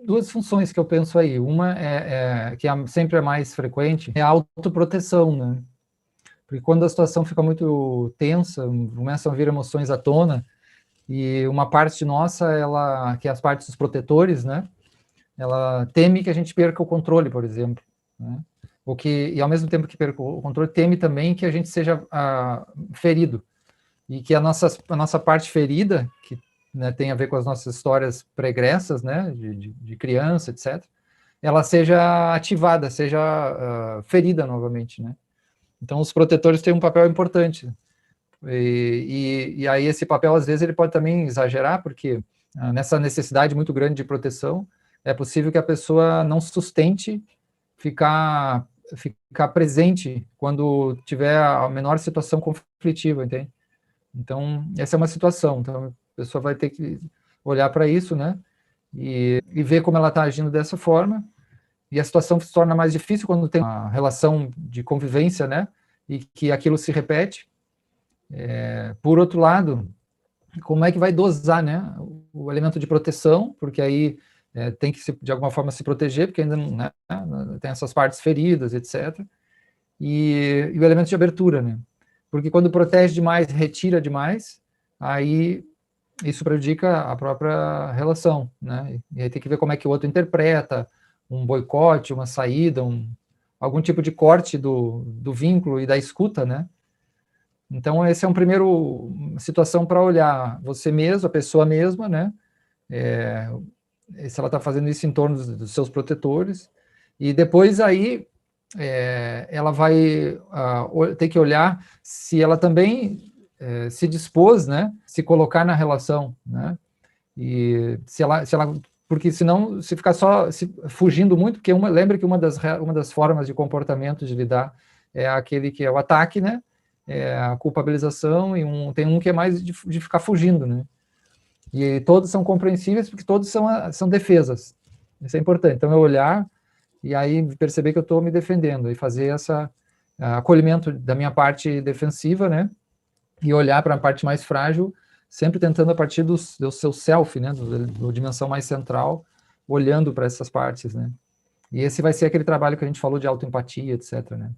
duas funções que eu penso aí. Uma que sempre é mais frequente, é a autoproteção, né? Porque quando a situação fica muito tensa, começam a vir emoções à tona, e uma parte nossa, que é as partes dos protetores, né? Ela teme que a gente perca o controle, por exemplo, né? E ao mesmo tempo que perca o controle, teme também que a gente seja ferido. E que a nossa parte ferida, que, né, tem a ver com as nossas histórias pregressas, né, de criança, etc., ela seja ativada, seja ferida novamente, né? Então, os protetores têm um papel importante. E aí esse papel, às vezes, ele pode também exagerar, porque nessa necessidade muito grande de proteção, é possível que a pessoa não sustente ficar presente quando tiver a menor situação conflitiva, entende? Então, essa é uma situação. Então, a pessoa vai ter que olhar para isso, né? E ver como ela está agindo dessa forma. E a situação se torna mais difícil quando tem uma relação de convivência, né? E que aquilo se repete. Por outro lado, como é que vai dosar, né? O elemento de proteção, porque aí tem que, de alguma forma, se proteger, porque ainda não, né, tem essas partes feridas, etc. E o elemento de abertura, né? Porque quando protege demais, retira demais, aí isso prejudica a própria relação, né? E aí tem que ver como é que o outro interpreta um boicote, uma saída, algum tipo de corte do vínculo e da escuta, né? Então, esse é um primeiro situação para olhar você mesmo, a pessoa mesma, né? Se ela está fazendo isso em torno dos seus protetores. E depois aí ela vai ter que olhar se ela também se dispôs, né, se colocar na relação, né, e se ela, porque senão, se ficar só fugindo muito, porque lembra que uma das formas de comportamento de lidar é aquele que é o ataque, né, a culpabilização, e tem um que é mais de ficar fugindo, né, e todos são compreensíveis porque todos são defesas, isso é importante. Então, eu olhar e aí perceber que eu estou me defendendo, e fazer acolhimento da minha parte defensiva, né, e olhar para a parte mais frágil, sempre tentando a partir do seu self, né, do dimensão mais central, olhando para essas partes, né. E esse vai ser aquele trabalho que a gente falou de autoempatia, etc., né.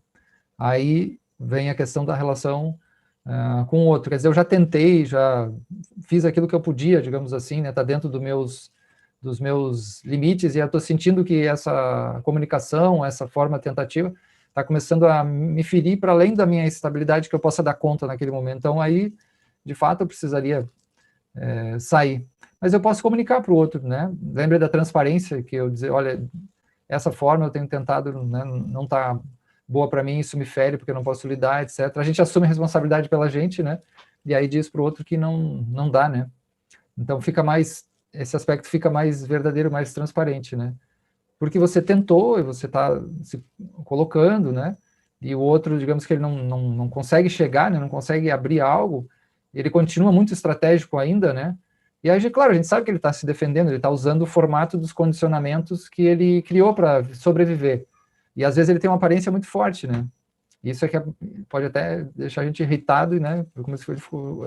Aí vem a questão da relação com o outro, quer dizer, eu já tentei, já fiz aquilo que eu podia, digamos assim, né, está dentro dos meus limites, e eu estou sentindo que essa comunicação, essa forma tentativa, está começando a me ferir para além da minha estabilidade que eu possa dar conta naquele momento. Então, aí, de fato, eu precisaria sair. Mas eu posso comunicar para o outro, né? Lembra da transparência, que eu dizer, olha, essa forma eu tenho tentado, né, não está boa para mim, isso me fere porque eu não posso lidar, etc. A gente assume a responsabilidade pela gente, né? E aí diz para o outro que não dá, né? Então fica mais, esse aspecto fica mais verdadeiro, mais transparente, né? Porque você tentou e você está se colocando, né? E o outro, digamos que ele não consegue chegar, né? Não consegue abrir algo, ele continua muito estratégico ainda, né? E aí, claro, a gente sabe que ele está se defendendo, ele está usando o formato dos condicionamentos que ele criou para sobreviver. E às vezes ele tem uma aparência muito forte, né? Isso é que pode até deixar a gente irritado, né? Como se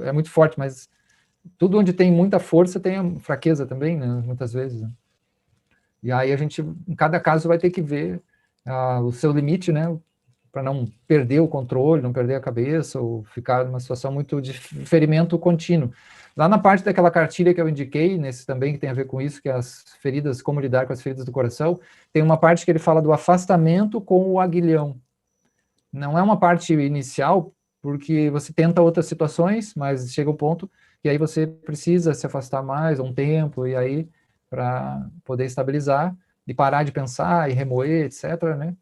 é muito forte, mas tudo onde tem muita força tem fraqueza também, né? Muitas vezes. Né? E aí a gente, em cada caso, vai ter que ver o seu limite, né? Para não perder o controle, não perder a cabeça, ou ficar numa situação muito de ferimento contínuo. Lá na parte daquela cartilha que eu indiquei, nesse também que tem a ver com isso, que é as feridas, como lidar com as feridas do coração, tem uma parte que ele fala do afastamento com o aguilhão. Não é uma parte inicial, porque você tenta outras situações, mas chega um ponto que aí você precisa se afastar mais um tempo, e aí para poder estabilizar, e parar de pensar, e remoer, etc., né?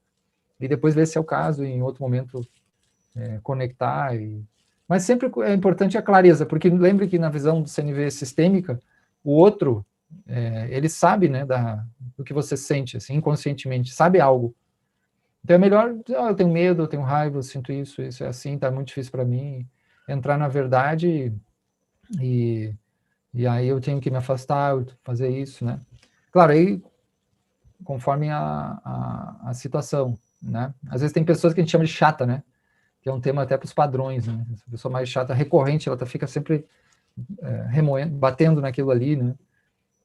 E depois ver se é o caso, e em outro momento conectar. Mas sempre é importante a clareza, porque lembre que na visão do CNV sistêmica, o outro, ele sabe, né, do que você sente, assim, inconscientemente, sabe algo. Então é melhor, eu tenho medo, eu tenho raiva, eu sinto isso é assim, tá muito difícil para mim, entrar na verdade e aí eu tenho que me afastar, fazer isso, né? Claro, aí conforme a situação, né? Às vezes tem pessoas que a gente chama de chata, né? Que é um tema até para os padrões, né? Essa pessoa mais chata, recorrente, ela fica sempre remoendo, batendo naquilo ali, né?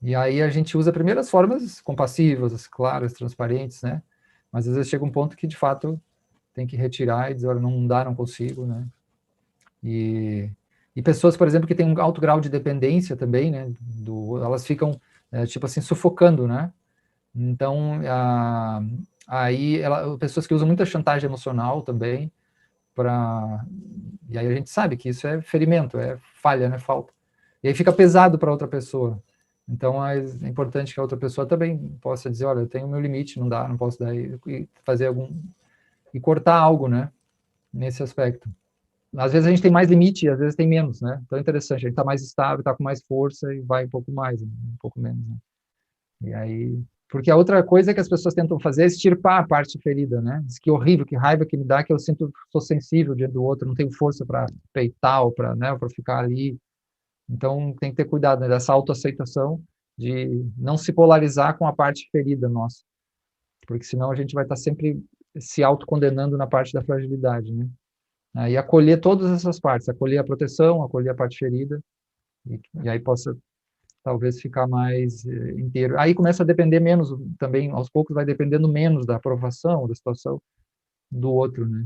E aí a gente usa primeiro as formas compassivas, claras, transparentes, né? Mas às vezes chega um ponto que, de fato, tem que retirar e dizer, olha, não dá, não consigo, né? E, e pessoas, por exemplo, que têm um alto grau de dependência também, né? Elas ficam, tipo assim, sufocando, né? Então, aí, pessoas que usam muita chantagem emocional também, e aí a gente sabe que isso é ferimento, é falha, né? Falta. E aí fica pesado para outra pessoa. Então, é importante que a outra pessoa também possa dizer, olha, eu tenho o meu limite, não dá, não posso dar, e fazer e cortar algo, né? Nesse aspecto. Às vezes a gente tem mais limite, às vezes tem menos, né? Então é interessante, a gente está mais estável, está com mais força e vai um pouco mais, né? Um pouco menos, né? E aí, porque a outra coisa que as pessoas tentam fazer é extirpar a parte ferida, né? Diz que horrível, que raiva que me dá, que eu sinto, sou sensível diante do outro, não tenho força para peitar ou para, né, para ficar ali. Então tem que ter cuidado, né, dessa autoaceitação de não se polarizar com a parte ferida nossa, porque senão a gente vai estar sempre se autocondenando na parte da fragilidade, né? Aí acolher todas essas partes, acolher a proteção, acolher a parte ferida, e aí possa talvez ficar mais inteiro. Aí começa a depender menos, também aos poucos vai dependendo menos da aprovação, da situação do outro, né?